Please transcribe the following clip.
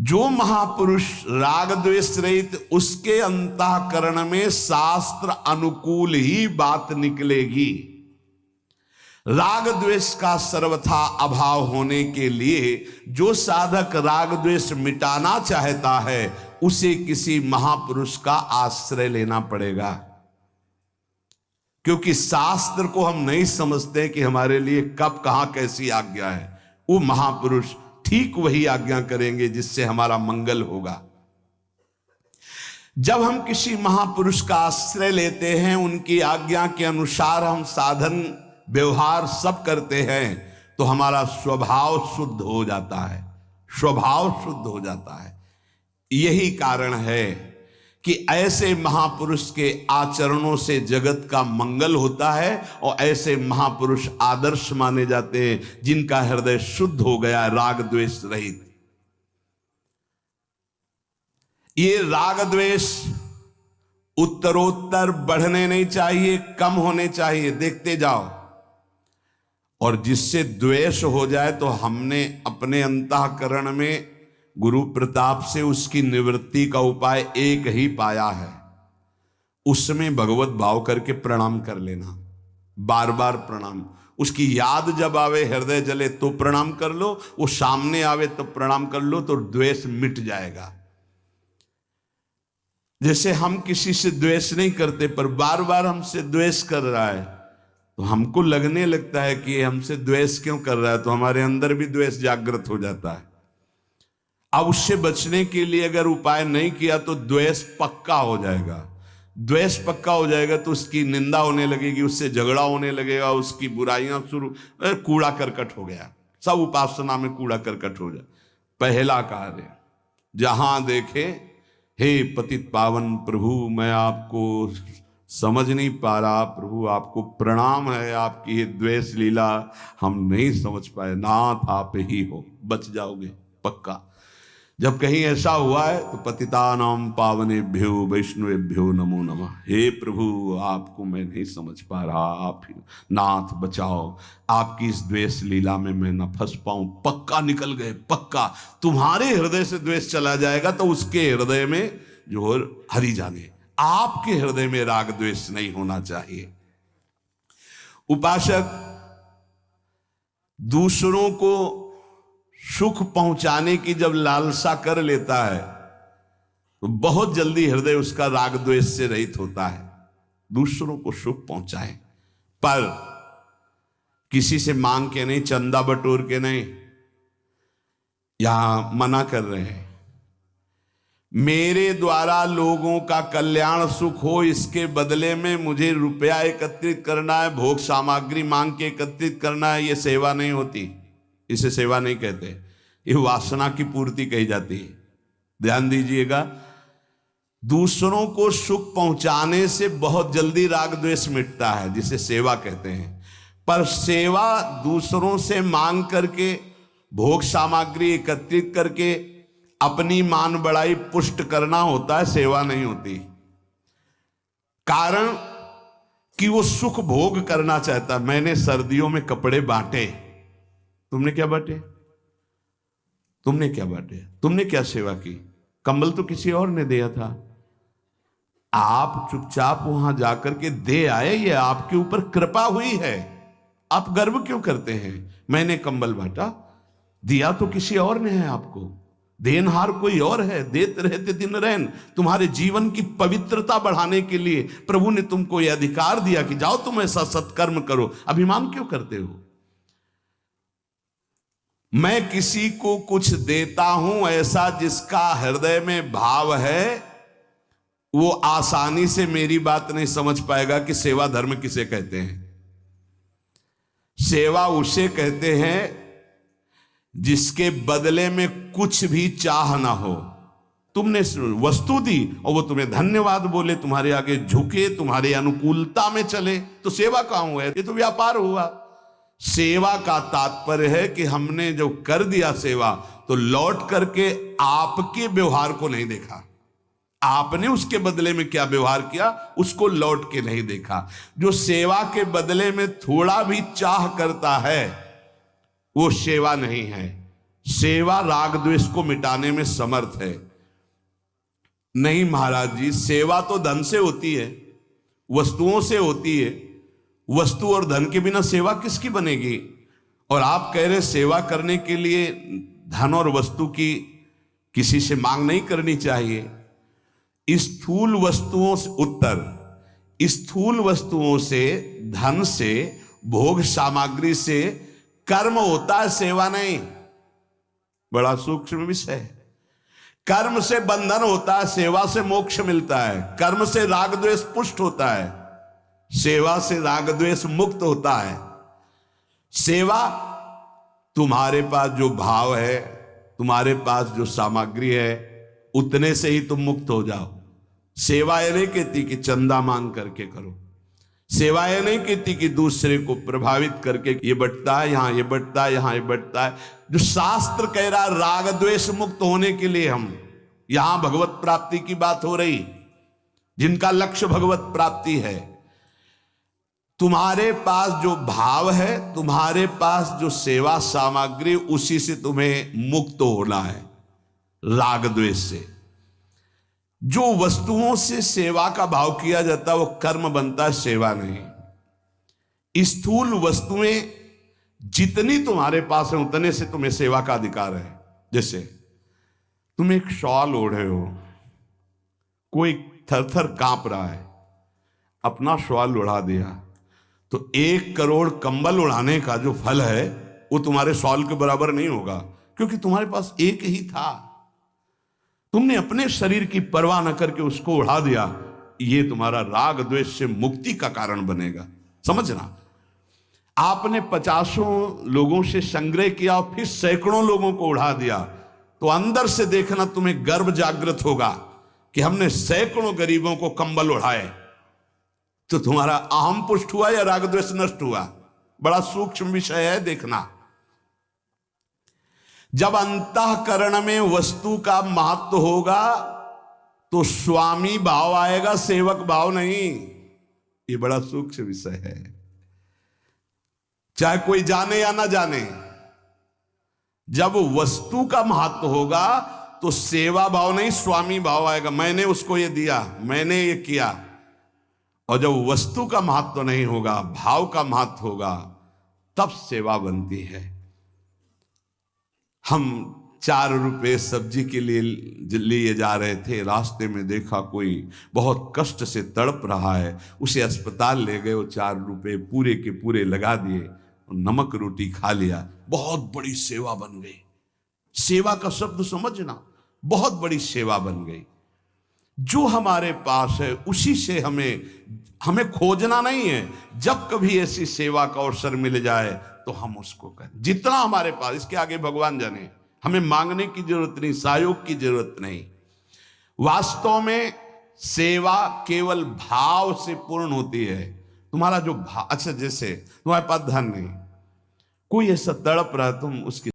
जो महापुरुष राग द्वेष रहित, उसके अंतःकरण में शास्त्र अनुकूल ही बात निकलेगी। राग द्वेष का सर्वथा अभाव होने के लिए जो साधक राग द्वेष मिटाना चाहता है, उसे किसी महापुरुष का आश्रय लेना पड़ेगा। क्योंकि शास्त्र को हम नहीं समझते कि हमारे लिए कब कहां कैसी आज्ञा है। वो महापुरुष ठीक वही आज्ञा करेंगे जिससे हमारा मंगल होगा। जब हम किसी महापुरुष का आश्रय लेते हैं, उनकी आज्ञा के अनुसार हम साधन व्यवहार सब करते हैं, तो हमारा स्वभाव शुद्ध हो जाता है। स्वभाव शुद्ध हो जाता है। यही कारण है कि ऐसे महापुरुष के आचरणों से जगत का मंगल होता है और ऐसे महापुरुष आदर्श माने जाते हैं जिनका हृदय शुद्ध हो गया, राग द्वेष रहित। ये राग द्वेष उत्तरोत्तर बढ़ने नहीं चाहिए, कम होने चाहिए। देखते जाओ। और जिससे द्वेष हो जाए तो हमने अपने अंतःकरण में गुरु प्रताप से उसकी निवृत्ति का उपाय एक ही पाया है। उसमें भगवत भाव करके प्रणाम कर लेना, बार बार प्रणाम। उसकी याद जब आवे, हृदय जले तो प्रणाम कर लो, वो सामने आवे तो प्रणाम कर लो, तो द्वेष मिट जाएगा। जैसे हम किसी से द्वेष नहीं करते, पर बार बार हमसे द्वेष कर रहा है, तो हमको लगने लगता है कि हमसे द्वेष क्यों कर रहा है, तो हमारे अंदर भी द्वेष जागृत हो जाता है। अब उससे बचने के लिए अगर उपाय नहीं किया तो द्वेष पक्का हो जाएगा। द्वेष पक्का हो जाएगा तो उसकी निंदा होने लगेगी, उससे झगड़ा होने लगेगा, उसकी बुराइयां शुरू, कूड़ा करकट हो गया। सब उपासना में कूड़ा करकट हो जाए। पहला कार्य, जहां देखे हे पतित पावन प्रभु, मैं आपको समझ नहीं पा रहा, प्रभु आपको प्रणाम है, आपकी ये द्वेष लीला हम नहीं समझ पाए, नाथ आप ही हो, बच जाओगे पक्का। जब कहीं ऐसा हुआ है तो पतितानां पावनेभ्यो वैष्णवेभ्यो नमो नमः। हे प्रभु आपको मैं नहीं समझ पा रहा, आप ही नाथ बचाओ, आपकी इस द्वेष लीला में मैं न फंस पाऊं। पक्का निकल गए, पक्का। तुम्हारे हृदय से द्वेष चला जाएगा तो उसके हृदय में जो हरि जाने। आपके हृदय में राग द्वेष नहीं होना चाहिए। उपासक दूसरों को सुख पहुंचाने की जब लालसा कर लेता है तो बहुत जल्दी हृदय उसका राग द्वेष से रहित होता है। दूसरों को सुख पहुंचाए, पर किसी से मांग के नहीं, चंदा बटोर के नहीं। यहां मना कर रहे हैं, मेरे द्वारा लोगों का कल्याण सुख हो, इसके बदले में मुझे रुपया एकत्रित करना है, भोग सामग्री मांग के एकत्रित करना है, ये सेवा नहीं होती। इसे सेवा नहीं कहते, ये वासना की पूर्ति कही जाती है। ध्यान दीजिएगा, दूसरों को सुख पहुंचाने से बहुत जल्दी राग द्वेष मिटता है, जिसे सेवा कहते हैं। पर सेवा दूसरों से मांग करके, भोग सामग्री एकत्रित करके अपनी मान बढ़ाई पुष्ट करना होता है, सेवा नहीं होती। कारण कि वो सुख भोग करना चाहता। मैंने सर्दियों में कपड़े बांटे, तुमने क्या बांटे? तुमने क्या बांटे? तुमने क्या सेवा की? कंबल तो किसी और ने दिया था, आप चुपचाप वहां जाकर के दे आए, ये आपके ऊपर कृपा हुई है। आप गर्व क्यों करते हैं? मैंने कंबल बांटा, दिया तो किसी और ने है आपको, देनहार कोई और है। देते रहते दिन रैन। तुम्हारे जीवन की पवित्रता बढ़ाने के लिए प्रभु ने तुमको यह अधिकार दिया कि जाओ तुम ऐसा सत्कर्म करो। अभिमान क्यों करते हो? मैं किसी को कुछ देता हूं ऐसा जिसका हृदय में भाव है, वो आसानी से मेरी बात नहीं समझ पाएगा कि सेवा धर्म किसे कहते हैं। सेवा उसे कहते हैं जिसके बदले में कुछ भी चाह ना हो। तुमने वस्तु दी और वो तुम्हें धन्यवाद बोले, तुम्हारे आगे झुके, तुम्हारे अनुकूलता में चले, तो सेवा कहां हुआ? ये तो व्यापार हुआ। सेवा का तात्पर्य है कि हमने जो कर दिया सेवा, तो लौट करके आपके व्यवहार को नहीं देखा, आपने उसके बदले में क्या व्यवहार किया उसको लौट के नहीं देखा। जो सेवा के बदले में थोड़ा भी चाह करता है वो सेवा नहीं है। सेवा राग द्वेष को मिटाने में समर्थ है। नहीं महाराज जी, सेवा तो धन से होती है, वस्तुओं से होती है। वस्तु और धन के बिना सेवा किसकी बनेगी? और आप कह रहे सेवा करने के लिए धन और वस्तु की किसी से मांग नहीं करनी चाहिए। स्थूल वस्तुओं से स्थूल वस्तुओं से, धन से, भोग सामग्री से कर्म होता है, सेवा नहीं। बड़ा सूक्ष्म विषय है। कर्म से बंधन होता है, सेवा से मोक्ष मिलता है। कर्म से राग द्वेष पुष्ट होता है, सेवा से राग द्वेष मुक्त होता है। सेवा, तुम्हारे पास जो भाव है, तुम्हारे पास जो सामग्री है, उतने से ही तुम मुक्त हो जाओ। सेवा ये नहीं कहती कि चंदा मांग करके करो। सेवा ये नहीं कहती कि दूसरे को प्रभावित करके ये बंटता है, यहां ये बंटता है, यहां ये बंटता है। जो शास्त्र कह रहा है राग द्वेष मुक्त होने के लिए, हम यहां भगवत प्राप्ति की बात हो रही, जिनका लक्ष्य भगवत प्राप्ति है। तुम्हारे पास जो भाव है, तुम्हारे पास जो सेवा सामग्री, उसी से तुम्हें मुक्त होना है राग द्वेष से। जो वस्तुओं से सेवा का भाव किया जाता है वो कर्म बनता है, सेवा नहीं। स्थूल वस्तुएं जितनी तुम्हारे पास है उतने से तुम्हें सेवा का अधिकार है। जैसे तुम एक शॉल ओढ़े हो, कोई थर थर कांप रहा है, अपना शॉल उड़ा दिया, तो 1 करोड़ कंबल उड़ाने का जो फल है वो तुम्हारे शॉल के बराबर नहीं होगा, क्योंकि तुम्हारे पास एक ही था। तुमने अपने शरीर की परवाह न करके उसको उड़ा दिया। ये तुम्हारा राग द्वेष से मुक्ति का कारण बनेगा। समझना, आपने 50 लोगों से संग्रह किया और फिर सैकड़ों लोगों को उड़ा दिया, तो अंदर से देखना तुम्हें गर्व जागृत होगा कि हमने सैकड़ों गरीबों को कंबल उड़ाए। तो तुम्हारा अहम पुष्ट हुआ या राग द्वेष नष्ट हुआ? बड़ा सूक्ष्म विषय है, देखना। जब अंतःकरण में वस्तु का महत्व होगा तो स्वामी भाव आएगा, सेवक भाव नहीं। ये बड़ा सूक्ष्म विषय है, चाहे कोई जाने या ना जाने। जब वस्तु का महत्व होगा तो सेवा भाव नहीं, स्वामी भाव आएगा। मैंने उसको ये दिया, मैंने ये किया। और जब वस्तु का महत्व नहीं होगा, भाव का महत्व होगा, तब सेवा बनती है। हम 4 रुपए सब्जी के लिए जा रहे थे, रास्ते में देखा कोई बहुत कष्ट से तड़प रहा है, उसे अस्पताल ले गए। वो 4 रुपए पूरे के पूरे लगा दिए, नमक रोटी खा लिया। बहुत बड़ी सेवा बन गई। सेवा का शब्द समझना, बहुत बड़ी सेवा बन गई। जो हमारे पास है उसी से हमें खोजना नहीं है। जब कभी ऐसी सेवा का अवसर मिल जाए तो हम उसको करें, जितना हमारे पास। इसके आगे भगवान जाने, हमें मांगने की जरूरत नहीं, सहयोग की जरूरत नहीं। वास्तव में सेवा केवल भाव से पूर्ण होती है। तुम्हारा जो भाव, अच्छा जैसे तुम्हारे पास धन नहीं, कोई ऐसा तड़प रहा है, तुम उसकी